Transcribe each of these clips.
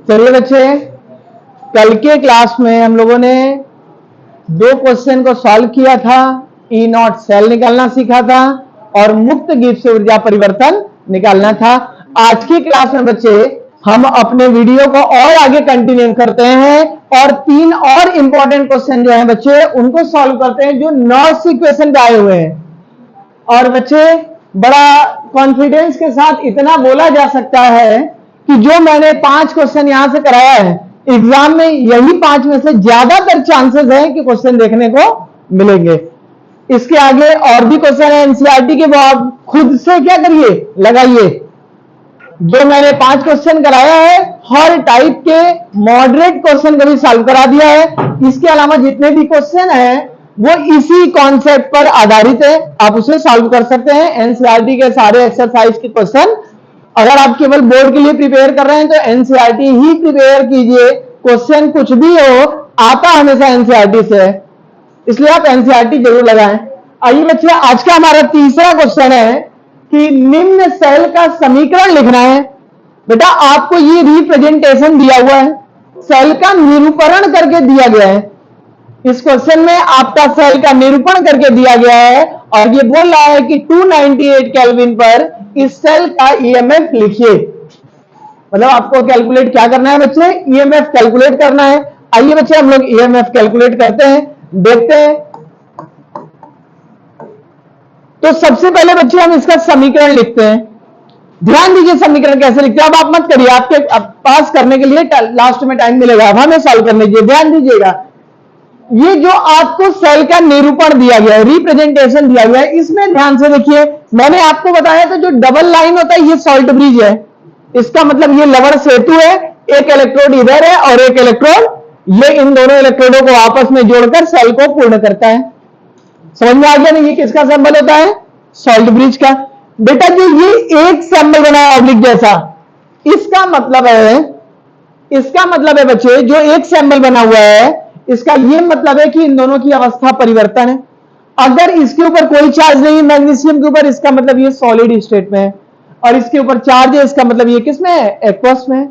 चलिए बच्चे, कल के क्लास में हम लोगों ने दो क्वेश्चन को सॉल्व किया था। ई नॉट सेल निकालना सीखा था और मुक्त गिब्स से ऊर्जा परिवर्तन निकालना था। आज की क्लास में बच्चे हम अपने वीडियो को और आगे कंटिन्यू करते हैं और तीन और इंपॉर्टेंट क्वेश्चन जो हैं बच्चे उनको सॉल्व करते हैं जो नॉर्थ इक्वेशन पे आए हुए हैं। और बच्चे बड़ा कॉन्फिडेंस के साथ इतना बोला जा सकता है कि जो मैंने 5 क्वेश्चन यहां से कराया है, एग्जाम में यही 5 में से ज्यादातर चांसेस है कि क्वेश्चन देखने को मिलेंगे। इसके आगे और भी क्वेश्चन है एनसीईआरटी के, वो आप खुद से क्या करिए, लगाइए। जो मैंने 5 क्वेश्चन कराया है, हर टाइप के मॉडरेट क्वेश्चन को भी सॉल्व करा दिया है। इसके अलावा जितने भी क्वेश्चन है वो इसी कॉन्सेप्ट पर आधारित है, आप उसे सॉल्व कर सकते हैं। एनसीईआरटी के सारे एक्सरसाइज के क्वेश्चन, अगर आप केवल बोर्ड के लिए प्रिपेयर कर रहे हैं तो एनसीईआरटी ही प्रिपेयर कीजिए। क्वेश्चन कुछ भी हो, आता हमेशा एनसीईआरटी से है, इसलिए आप एनसीईआरटी जरूर लगाएं। आइए बच्चे, आज का हमारा तीसरा क्वेश्चन है कि निम्न सेल का समीकरण लिखना है। बेटा आपको ये रिप्रेजेंटेशन दिया हुआ है, सेल का निरूपण करके दिया गया है। इस क्वेश्चन में आपका सेल का निरूपण करके दिया गया है और ये बोल रहा है कि 298 केल्विन पर इस सेल का ईएमएफ लिखिए। मतलब आपको कैलकुलेट क्या करना है बच्चे, ईएमएफ कैलकुलेट करना है। आइए बच्चे हम लोग ईएमएफ कैलकुलेट करते हैं, देखते हैं। तो सबसे पहले बच्चे हम इसका समीकरण लिखते हैं। ध्यान दीजिए समीकरण कैसे लिखते हैं। अब आप मत करिए, आपके पास करने के लिए लास्ट में टाइम मिलेगा, अब हमें सॉल्व करने दीजिए। ध्यान दीजिएगा, ये जो आपको सेल का निरूपण दिया गया है, रिप्रेजेंटेशन दिया गया है, इसमें ध्यान से देखिए। मैंने आपको बताया था जो डबल लाइन होता है ये सॉल्ट ब्रिज है। इसका मतलब ये लवण सेतु है, एक इलेक्ट्रोड इधर है और एक इलेक्ट्रोड ये इन दोनों इलेक्ट्रोडों को आपस में जोड़कर सेल को पूर्ण करता है। समझ में आ गया ना, ये किसका सिंबल होता है, सॉल्ट ब्रिज का। बेटा जो ये एक सिंबल बना है ऑब्लिक जैसा, इसका मतलब है बच्चे जो एक सिंबल बना हुआ है, इसका ये मतलब है कि इन दोनों की अवस्था परिवर्तन है। अगर इसके ऊपर कोई चार्ज नहीं है मैग्नीशियम के ऊपर, इसका मतलब ये सॉलिड स्टेट में है, और इसके ऊपर चार्ज है, इसका मतलब ये किस में है, एक्वस में है।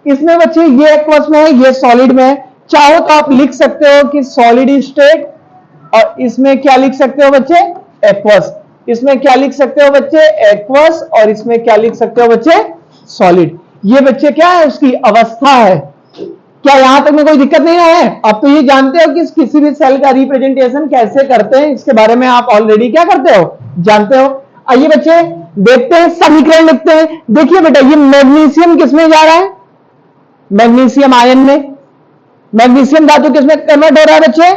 इसमें बच्चे ये एक्वस में है, ये सॉलिड में है। चाहो तो आप लिख सकते हो कि सॉलिड स्टेट, और इसमें क्या लिख सकते हो बच्चे, एक्वस। इसमें क्या लिख सकते हो बच्चे, एक्वस, और इसमें क्या लिख सकते हो बच्चे, सॉलिड। ये बच्चे क्या है, उसकी अवस्था है। क्या यहां तक में कोई दिक्कत नहीं है? आप तो ये जानते हो कि किसी भी सेल का रिप्रेजेंटेशन कैसे करते हैं, इसके बारे में आप ऑलरेडी क्या करते हो, जानते हो। आइए बच्चे देखते हैं, समीकरण लिखते हैं। देखिए बेटा ये मैग्नीशियम किसमें जा रहा है, मैग्नीशियम आयन में। मैग्नीशियम धातु किसमें कन्वर्ट हो रहा है बच्चे,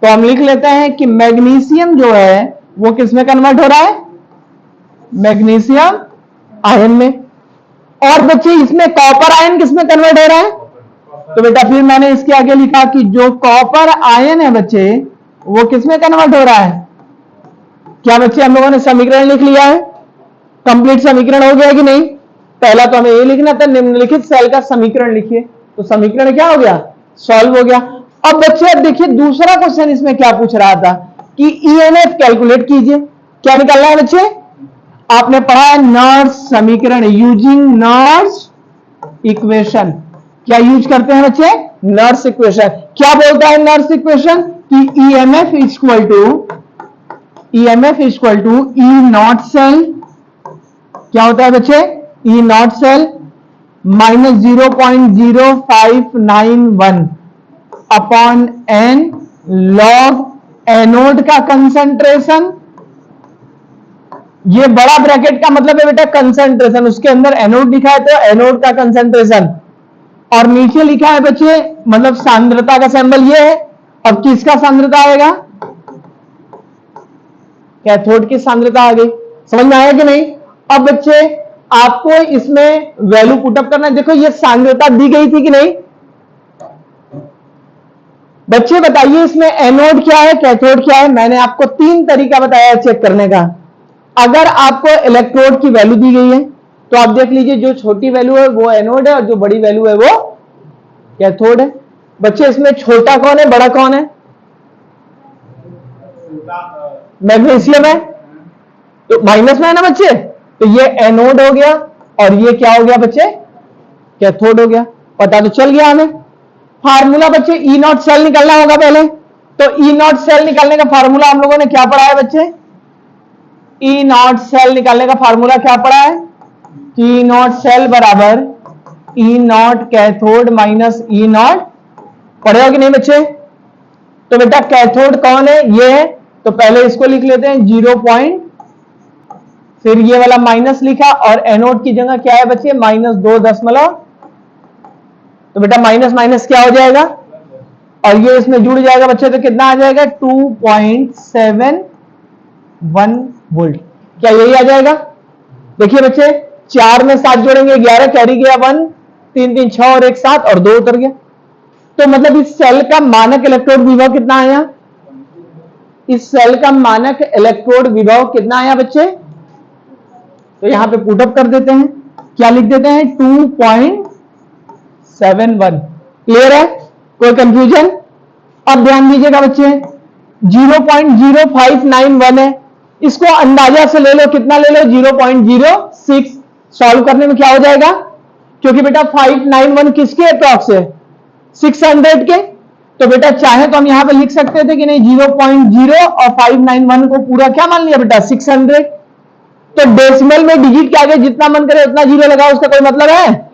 तो हम लिख लेते हैं कि मैग्नीशियम जो है वो किसमें कन्वर्ट हो रहा है, मैग्नीशियम आयन में। और बच्चे इसमें कॉपर आयन किसमें कन्वर्ट हो रहा है, तो बेटा फिर मैंने इसके आगे लिखा कि जो कॉपर आयन है बच्चे वो किसमें कन्वर्ट हो रहा है। क्या बच्चे हम लोगों ने समीकरण लिख लिया है, कंप्लीट समीकरण हो गया कि नहीं। पहला तो हमें ये लिखना था, निम्नलिखित सेल का समीकरण लिखिए, तो समीकरण क्या हो गया, सॉल्व हो गया। अब बच्चे अब देखिए दूसरा क्वेश्चन इसमें क्या पूछ रहा था कि ईएमएफ कैलकुलेट कीजिए। क्या निकालना है बच्चे, आपने पढ़ा है नॉर्स समीकरण, यूजिंग नॉर्स इक्वेशन। क्या यूज करते हैं बच्चे, नॉर्स इक्वेशन। क्या बोलता है नॉर्स इक्वेशन कि EMF equal to E naught cell, क्या होता है बच्चे, E naught cell minus 0.0591 upon n log anode का कंसंट्रेशन। ये बड़ा ब्रैकेट का मतलब है बेटा कंसंट्रेशन, उसके अंदर एनोड लिखा है तो एनोड का कंसंट्रेशन, और नीचे लिखा है बच्चे मतलब सांद्रता का सिंबल ये है। अब किसका सांद्रता आएगा, कैथोड की सांद्रता आ गई। समझ में आया कि नहीं। अब बच्चे आपको इसमें वैल्यू पुटअप करना है। देखो ये सांद्रता दी गई थी कि नहीं, बच्चे बताइए इसमें एनोड क्या है, कैथोड क्या है। मैंने आपको 3 तरीका बताया चेक करने का। अगर आपको इलेक्ट्रोड की वैल्यू दी गई है तो आप देख लीजिए जो छोटी वैल्यू है वो एनोड है और जो बड़ी वैल्यू है वो कैथोड है। बच्चे इसमें छोटा कौन है, बड़ा कौन है, मैग्नीशियम है, तो माइनस में है ना बच्चे, तो ये एनोड हो गया और ये क्या हो गया बच्चे, कैथोड हो गया। पता तो चल गया हमें। फार्मूला बच्चे ई नॉट सेल निकालना होगा पहले, तो ई नॉट सेल निकालने का फार्मूला हम लोगों ने क्या पढ़ा है बच्चे? ई नॉट सेल निकालने का फार्मूला क्या पढ़ा है? ई नॉट सेल बराबर E naught cathode minus E naught. पढ़े हो कि नहीं बच्चे? तो बेटा कैथोड कौन है? ये है, तो पहले इसको लिख लेते हैं 0. फिर ये वाला माइनस लिखा, और एनोड की जगह क्या है बच्चे? -2 तो बेटा माइनस माइनस क्या हो जाएगा, और ये इसमें जुड़ जाएगा बच्चे, तो कितना आ जाएगा? 2.71 वोल्ट। क्या यही आ जाएगा? देखिए बच्चे, 4 में 7 जोड़ेंगे 11, कैरी गया 1, 3 3 6 और 1 7 और 2 उतर गया। तो मतलब इस सेल का मानक इलेक्ट्रोड विभव कितना आया? इस सेल का मानक इलेक्ट्रोड विभव कितना आया बच्चे? तो यहां पे पुटअप कर देते हैं, क्या लिख देते हैं? 2.71। क्लियर है? कोई कंफ्यूजन? अब ध्यान दीजिएगा बच्चे, 0.0591 है, इसको अंदाजा से ले लो, कितना ले लो? 0.06। सॉल्व करने में क्या हो जाएगा? क्योंकि बेटा 591 किसके अप्रॉक्स है? 600 के। तो बेटा चाहे तो हम यहां पे लिख सकते थे कि नहीं, 0.0 और 591 को पूरा क्या मान लिया बेटा? 600। तो डेसिमल में डिजिट के आगे जितना मन करे उतना जीरो लगाओ, उसका कोई मतलब है?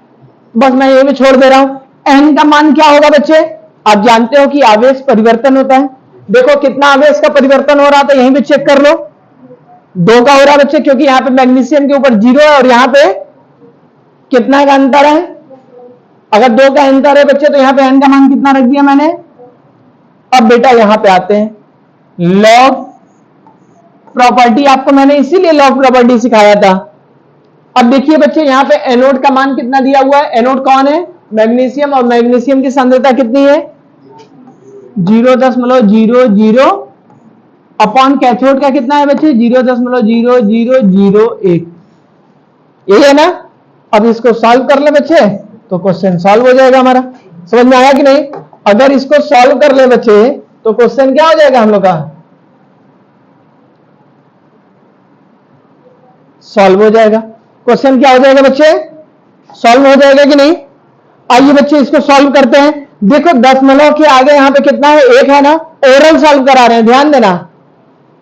बस मैं ये भी छोड़ दे रहा हूं। एन का मान क्या होगा बच्चे? आप जानते हो कि आवेश परिवर्तन होता है। देखो कितना आवेश का परिवर्तन हो रहा था, यहीं पे चेक कर लो। 2 का हो रहा है बच्चे, क्योंकि यहां पे मैग्नीशियम के ऊपर 0 है और यहां पे कितना का अंतर है? अगर 2 का अंतर है बच्चे, तो यहां पे एन का मान कितना रख दिया मैंने? अब बेटा यहां पे आते हैं, लॉग प्रॉपर्टी आपको मैंने इसीलिए लॉग प्रॉपर्टी सिखाया था। अब देखिए बच्चे, यहां पे एनोड का मान कितना दिया हुआ है? एनोड कौन है? मैग्नीशियम, और मैग्नीशियम की सांद्रता कितनी है? 0.00 अपॉन कैथोड का कितना है बच्चे? 0.0001। यही है ना? अब इसको सॉल्व कर ले बच्चे, तो क्वेश्चन सॉल्व हो जाएगा हमारा। समझ में आया कि नहीं? अगर इसको सॉल्व कर ले बच्चे, तो क्वेश्चन क्या हो जाएगा हम लोग का? सॉल्व हो जाएगा। क्वेश्चन क्या हो जाएगा बच्चे? सॉल्व हो जाएगा कि नहीं? आइए बच्चे इसको सॉल्व करते हैं। देखो 10 के आगे यहां पे कितना है? 1 है ना? ओरल सॉल्व करा रहे हैं, ध्यान देना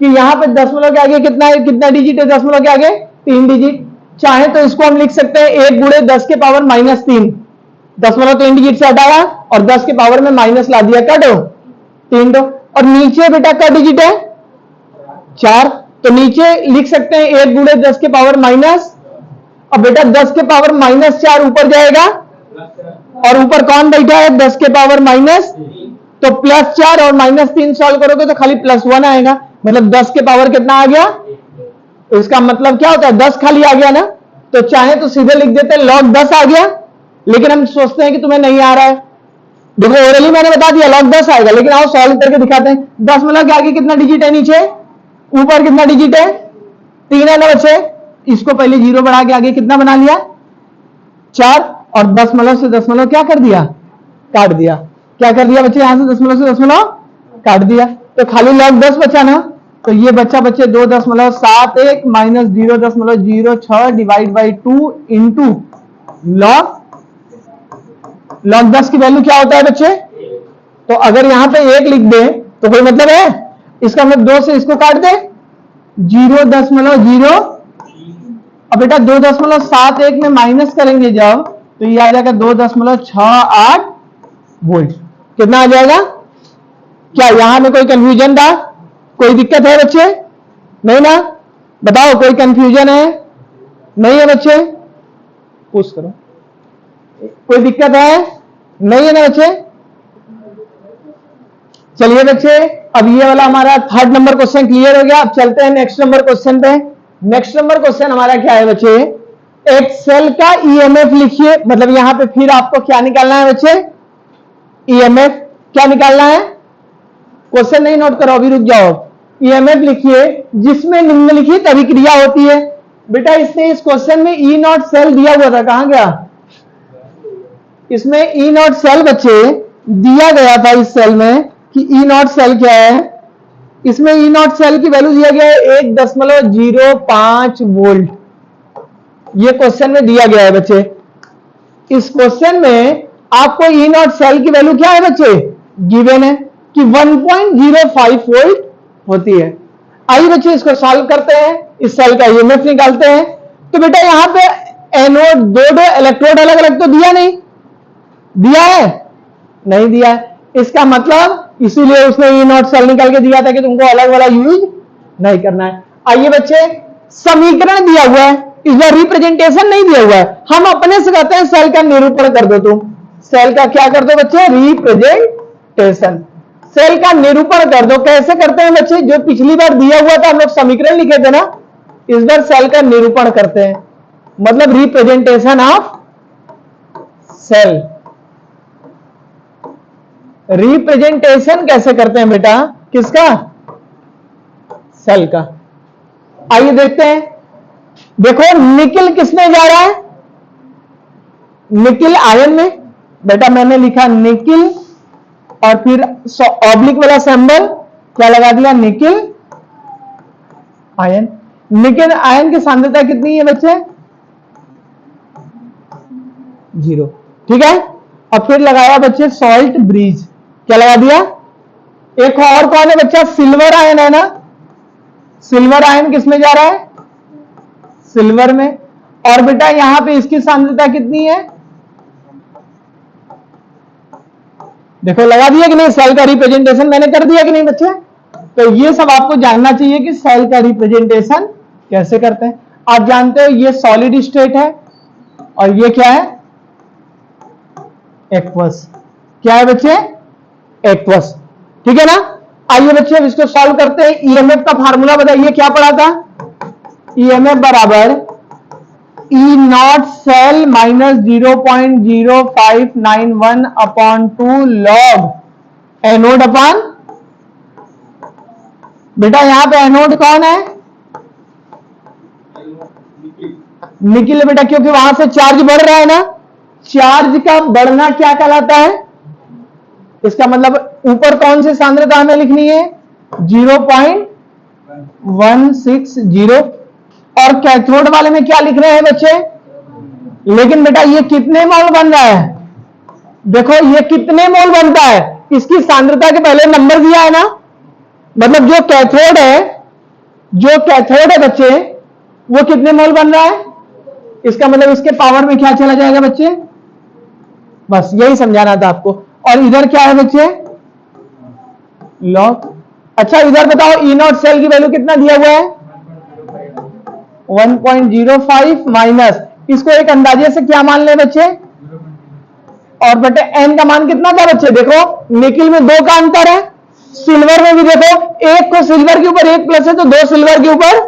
कि यहां पे 10 के आगे कितना है? कितना डिजिट है 10 के आगे? 3 डिजिट। चाहे तो इसको हम लिख सकते हैं 1 गुणे 10 के पावर -3। 10 3 डिजिट से हटाया और 10 के पावर में माइनस ला दिया, काटो 3 दो, और नीचे बेटा का डिजिट है? 4। तो नीचे लिख सकते हैं 1 गुणे 10 के पावर माइनस, और बेटा 10 के पावर -4 ऊपर जाएगा, और ऊपर कौन बैठा है? 10 के पावर माइनस, तो +4 और -3 सॉल्व करोगे तो खाली +1 आएगा। मतलब 10 के पावर कितना आ गया? तो इसका मतलब क्या होता है? 10 खाली आ गया ना? तो चाहे तो सीधे लिख देते हैं log 10 आ गया, लेकिन हम सोचते हैं कि तुम्हें नहीं आ रहा है। देखो ओरली मैंने बता दिया log 10 आएगा, लेकिन आओ सॉल्व करके दिखाते हैं। 10 के आगे कितना डिजिट है? नीचे। ऊपर कितना डिजिट है? 3 है ना बच्चे? इसको पहले 0 बढ़ा के आगे कितना बना लिया? 4, और 10 से 10 क्या कर दिया? काट दिया। क्या कर दिया बच्चे? यहां से 10 से 10 काट दिया, तो खाली log 10 बचा ना? तो ये बच्चा बच्चे 2.71 minus 0.06 divide by 2 into log 10 की वैल्यू क्या होता है बच्चे? तो अगर यहां पे 1 लिख दे तो कोई मतलब है? इसका मतलब 2 से इसको काट दे, 0.0। अब बेटा 2.71 में माइनस करेंगे जब, तो ये आ जाएगा 2.68 वोल्ट। कितना आ जाएगा? क्या यहां में कोई कंफ्यूजन था? कोई दिक्कत है बच्चे? नहीं ना? बताओ कोई कंफ्यूजन है? नहीं है बच्चे? पूछ करो, कोई दिक्कत है? नहीं है ना बच्चे? चलिए बच्चे, अब ये वाला हमारा 3rd नंबर क्वेश्चन क्लियर हो गया। अब चलते हैं नेक्स्ट नंबर क्वेश्चन पे। नेक्स्ट नंबर क्वेश्चन हमारा क्या है बच्चे? एक सेल का ईएमएफ लिखिए। मतलब यहां पे फिर आपको क्या निकालना है बच्चे? ईएमएफ। क्या निकालना है? क्वेश्चन नहीं नोट करो, अभी रुक जाओ। ईएमएफ लिखिए जिसमें निम्नलिखित अभिक्रिया होती है। बेटा इसने इस क्वेश्चन में ई नॉट सेल दिया हुआ था, कहां गया? इसमें ई नॉट सेल बच्चे दिया गया था इस सेल में कि ई नॉट सेल क्या है। इसमें ई नॉट सेल की वैल्यू दिया गया है 1.05 वोल्ट। ये क्वेश्चन में दिया गया है बच्चे। इस क्वेश्चन में आपको ई नॉट सेल की वैल्यू क्या है बच्चे, गिवन है कि 1.05 वोल्ट होती है। आइए बच्चे इसको सॉल्व करते हैं, इस सेल का ईएमएफ निकालते हैं। तो बेटा यहां पे एनोड दो इलेक्ट्रोड अलग अलग तो दिया नहीं, दिया है, नहीं दिया है। इसका मतलब इसीलिए उसने ई नॉट सेल निकाल के दिया था कि तुमको अलग वाला यूज नहीं करना है। आइए बच्चे समीकरण दिया हुआ है, इस बार रिप्रेजेंटेशन नहीं दिया हुआ है, हम अपने से कहते हैं सेल का निरूपण कर दो। तुम सेल का क्या कर दो बच्चे, रिप्रेजेंटेशन, सेल का निरूपण कर दो। कैसे करते हैं बच्चे, जो पिछली बार दिया हुआ था हम लोग समीकरण लिखे थे ना, इस बार सेल का निरूपण करते हैं, मतलब रिप्रेजेंटेशन ऑफ सेल। रिप्रेजेंटेशन कैसे करते हैं बेटा, किसका, सेल का। आइए देखते हैं। देखो निकिल किसमें जा रहा है, निकिल आयन में। बेटा मैंने लिखा निकिल और फिर ऑब्लिक वाला सिंबल क्या लगा दिया, निकिल आयन। निकिल आयन की सांद्रता कितनी है बच्चे, 0, ठीक है। और फिर लगाया बच्चे सॉल्ट ब्रिज, क्या लगा दिया। एक और कौन है बच्चा, सिल्वर आयन है ना, सिल्वर आयन किसमें जा रहा है, सिल्वर में। और बेटा यहां पे इसकी सांद्रता कितनी है, देखो लगा दिया कि नहीं, सेल का रिप्रेजेंटेशन मैंने कर दिया कि नहीं बच्चे। तो ये सब आपको जानना चाहिए कि सेल का रिप्रेजेंटेशन कैसे करते हैं। आप जानते हो ये सॉलिड स्टेट है और ये क्या है, एक्वस। क्या है बच्चे, एक्वस, ठीक है ना। आइए बच्चे अब इसको सॉल्व करते हैं। ईएमएफ का फार्मूला बताइए, क्या पढ़ा था, ईएमएफ बराबर E naught cell minus 0.0591 upon 2 log anode upon, बेटा यहां पे एनोड कौन है, निकिल है बेटा, क्योंकि वहां से चार्ज बढ़ रहा है ना। चार्ज का बढ़ना क्या कहलाता है, इसका मतलब ऊपर कौन सी सांद्रता हमें लिखनी है, 0.160। और कैथोड वाले में क्या लिख रहे हैं बच्चे, लेकिन बेटा ये कितने मोल बन रहा है, देखो ये कितने मोल बनता है, इसकी सांद्रता के पहले नंबर दिया है ना, मतलब जो कैथोड है, जो कैथोड है बच्चे वो कितने मोल बन रहा है, इसका मतलब इसके पावर में क्या चला जाएगा बच्चे, बस यही समझाना था आपको। और इधर क्या है बच्चे, लॉग। अच्छा इधर बताओ ई नॉट सेल की वैल्यू कितना दिया हुआ है, 1.05 माइनस, इसको एक अंदाजे से क्या मान ले बच्चे, और बटे एन का मान कितना था बच्चे, देखो निकिल में 2 का अंतर है, सिल्वर में भी देखो एक को सिल्वर के ऊपर 1 प्लस है तो 2 सिल्वर के ऊपर,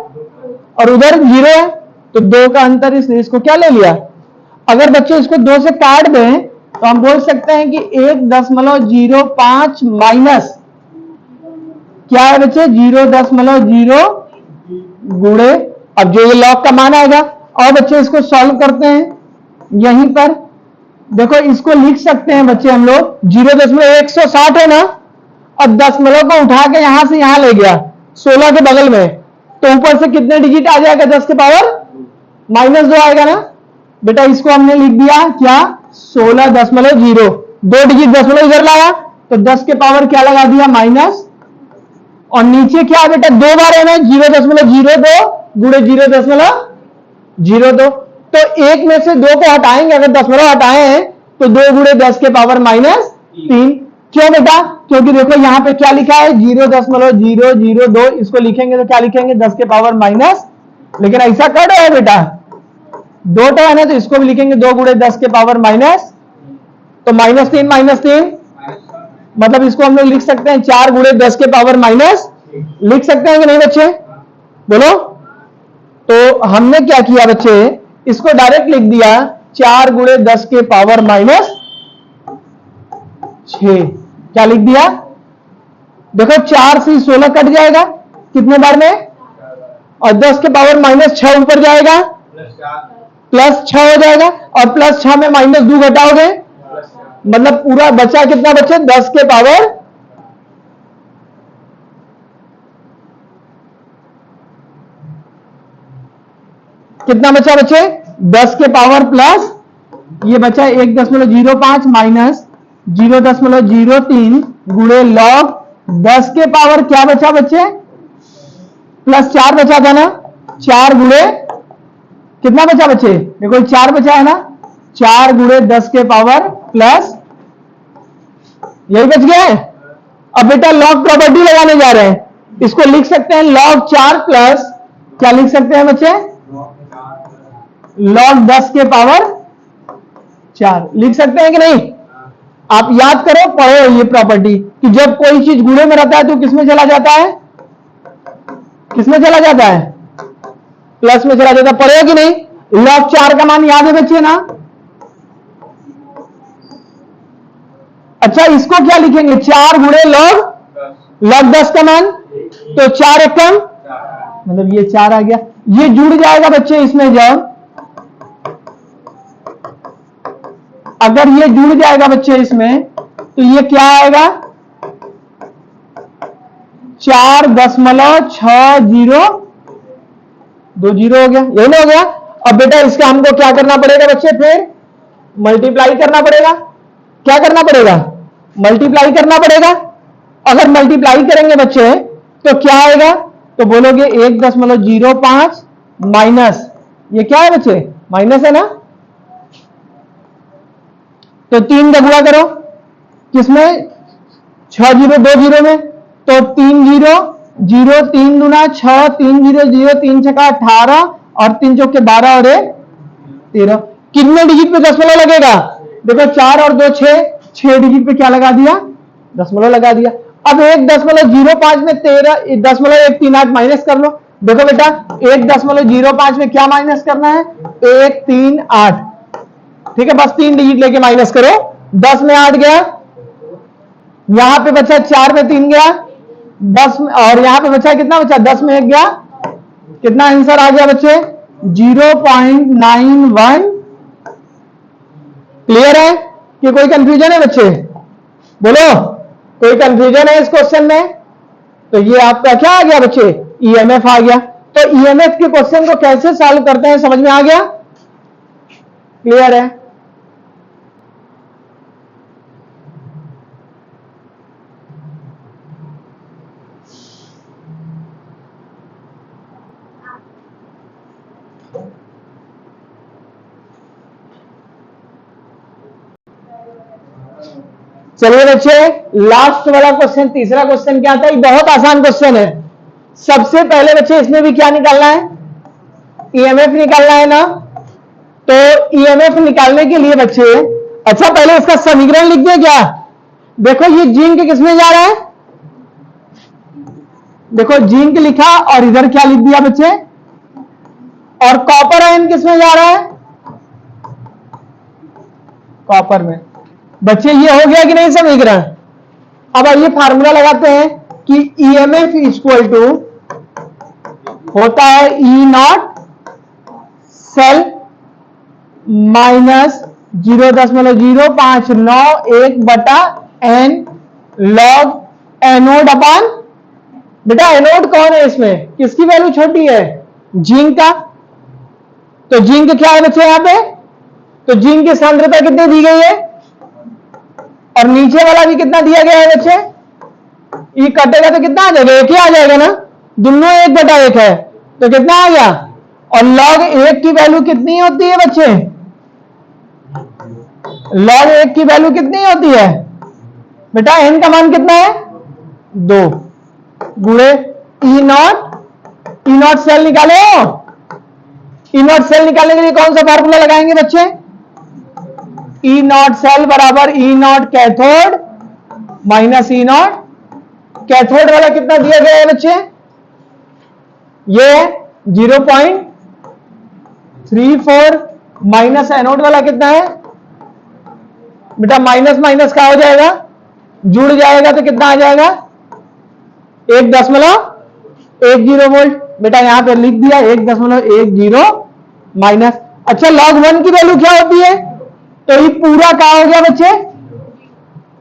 और उधर 0 है तो 2 का अंतर, इसलिए इसको क्या ले लिया। अगर बच्चे इसको 2 से काट दें तो हम बोल सकते हैं कि 1.05 माइनस क्या है बच्चे, 0.0 गुणे, अब जो ये लॉग का मान आएगा। और बच्चे इसको सॉल्व करते हैं यहीं पर, देखो इसको लिख सकते हैं बच्चे हम लोग, 0.160 है ना, अब दशमलव को उठा के यहां से यहां ले गया 16 के बगल में, तो ऊपर से कितने डिजिट आ जाएगा, 10 के पावर -2 आएगा ना। बेटा इसको हमने लिख दिया क्या, 16.0, 2 डिजिट दशमलव इधर लाया तो 10 के पावर क्या लगा दिया, माइनस, और नीचे क्या है बेटा 2 बार है ना, 0.02 गुणे 0.02, तो एक में से 2 को हटाएंगे, अगर दशमलव हटाए हैं तो 2 गुणे 10 के पावर -3। क्यों बेटा, क्योंकि देखो यहां पे क्या लिखा है 0.002, इसको लिखेंगे तो क्या लिखेंगे 10 के पावर माइनस, लेकिन ऐसा कर रहा है बेटा 2 तो है ना, तो इसको भी लिखेंगे 2 गुणे 10 के पावर माइनस, तो -3, मतलब इसको हम लोग लिख सकते हैं 4 गुणे 10 के पावर माइनस, लिख सकते हैं कि नहीं बच्चे, बोलो। तो हमने क्या किया बच्चे, इसको डायरेक्ट लिख दिया 4 गुणे 10 के पावर -6, क्या लिख दिया, देखो 4 से 16 कट जाएगा कितने बार में, और 10 के पावर -6 ऊपर जाएगा, +6 हो जाएगा, और +6 में -2 घटाओगे, मतलब पूरा बचा कितना बच्चे, 10 के पावर, कितना बचा बच्चे, 10 के पावर +6, ये बचा 1.05 माइनस 0.03 गुणे लॉग 10 के पावर क्या बचा बच्चे, प्लस 4 बचा था ना, 4 गुणे कितना बचा बच्चे, देखो 4 बचा है ना, 4 गुणे 10 के पावर प्लस, यही बच गया है। अब बेटा लॉग प्रॉपर्टी लगाने जा रहे हैं, इसको लिख सकते हैं लॉग 4 प्लस क्या लिख सकते हैं बच्चे, लॉग 10 के पावर 4 लिख सकते हैं कि नहीं। आप याद करो, पढ़ो ये प्रॉपर्टी कि जब कोई चीज गुणे में रहता है तो किसमें चला जाता है, किसमें चला जाता है, प्लस में चला जाता है। पढ़ो कि नहीं, लॉग 4 का मान याद है बच्चे ना। अच्छा इसको क्या लिखेंगे, 4 गुणे लॉग 10 का मान, तो 4 एक कम, मतलब ये 4 आ गया, ये जुड़ जाएगा बच्चे इसमें जब, अगर ये जुड़ जाएगा बच्चे इसमें तो ये क्या आएगा, 4.60, 2 जीरो हो गया, यही ना हो गया। अब बेटा इसका हमको क्या करना पड़ेगा बच्चे, फिर मल्टीप्लाई करना पड़ेगा, क्या करना पड़ेगा, मल्टीप्लाई करना पड़ेगा। अगर मल्टीप्लाई करेंगे बच्चे तो क्या आएगा, तो बोलोगे 1.05 माइनस, ये क्या है बच्चे, माइनस है ना, तो 3 का गुणा करो किसमें, 6 जीरो 2 जीरो में, तो 3 जीरो 0 3 दूना 6, 3 जीरो 0 3 छक्का 18 और 3 चौके 12 और 13, कितने डिजिट पे दशमलव लगेगा, देखो 4 और 2 6 डिजिट पे क्या लगा दिया, दशमलव लगा दिया। अब 1.05 में 13.138 माइनस कर लो, देखो बेटा 1.05 में क्या माइनस करना है, 138, ठीक है, बस 3 डिजिट लेके माइनस करो, 10 में 8 गया, यहां पे बचा 4 में 3 गया, 10 में, और यहां पे बचा कितना बचा, 10 में 1 गया, कितना आंसर आ गया बच्चे, 0.91। क्लियर है कि कोई कंफ्यूजन है बच्चे, बोलो कोई कंफ्यूजन है इस क्वेश्चन में, तो ये आपका क्या आ गया बच्चे, ईएमएफ आ गया। तो ईएमएफ के क्वेश्चन को कैसे सॉल्व करते हैं समझ में आ गया, क्लियर है। चलिए बच्चे लास्ट वाला क्वेश्चन, तीसरा क्वेश्चन क्या था, ये बहुत आसान क्वेश्चन है। सबसे पहले बच्चे इसमें भी क्या निकालना है, ईएमएफ निकालना है ना, तो ईएमएफ निकालने के लिए बच्चे, अच्छा पहले इसका समीकरण लिख दिया क्या, देखो ये जिंक किसमें जा रहा है, देखो जिंक लिखा और इधर क्या लिख दिया बच्चे, और कॉपर आयन किसमें जा रहा है, कॉपर में। बच्चे ये हो गया कि नहीं समीकरण। अब आइए फार्मूला लगाते हैं कि ईएमएफ इक्वल टू होता है ई नॉट सेल माइनस 0.0591 बटा एन लॉग एनोड अपान, बेटा एनोड कौन है इसमें, किसकी वैल्यू छोटी है, जिंक का, तो जिंक क्या है बच्चे यहां पे, तो जिंक की सांद्रता कितनी दी गई है, और नीचे वाला भी कितना दिया गया है बच्चे, ये कटेगा तो कितना आ जाएगा, एक ही आ जाएगा ना, दोनों 1/1 है तो कितना आ गया, और log 1 की वैल्यू कितनी होती है बच्चे, log 1 की वैल्यू कितनी होती है बेटा, n का मान कितना है 2 गुणे ई नॉट सेल निकालो, ई नॉट सेल निकालने के लिए कौन सा फार्मूला लगाएंगे बच्चे, ई नॉट सेल बराबर E naught cathode minus E naught, cathode वाला कितना दिया गया है बच्चे, ये 0.34 माइनस एनोड वाला कितना है बेटा, माइनस माइनस का हो जाएगा, जुड़ जाएगा तो कितना आ जाएगा 1.10 वोल्ट, बेटा यहां पर लिख दिया 1.10 माइनस। अच्छा log 1 की वैल्यू क्या होती है, तो ये पूरा क्या हो गया बच्चे,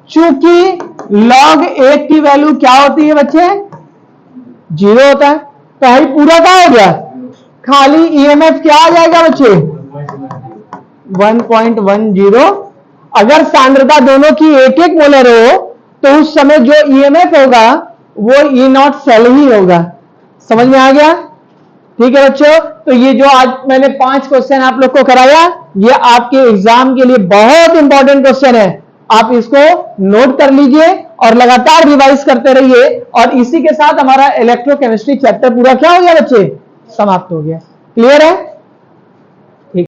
चूंकि log 1 की वैल्यू क्या होती है बच्चे 0 होता है, तो ये पूरा क्या हो गया, खाली ईएमएफ क्या आ जाएगा बच्चे 1.10। अगर सांद्रता दोनों की एक एक मोलर हो तो उस समय जो ईएमएफ होगा वो ई नॉट सेल ही होगा। समझ में आ गया? ठीक है बच्चों, तो ये जो आज मैंने 5 क्वेश्चन आप लोग को कराया, ये आपके एग्जाम के लिए बहुत इंपॉर्टेंट क्वेश्चन है। आप इसको नोट कर लीजिए और लगातार रिवाइज करते रहिए। और इसी के साथ हमारा इलेक्ट्रोकेमिस्ट्री चैप्टर पूरा क्या हो गया बच्चे? समाप्त हो गया। क्लियर है?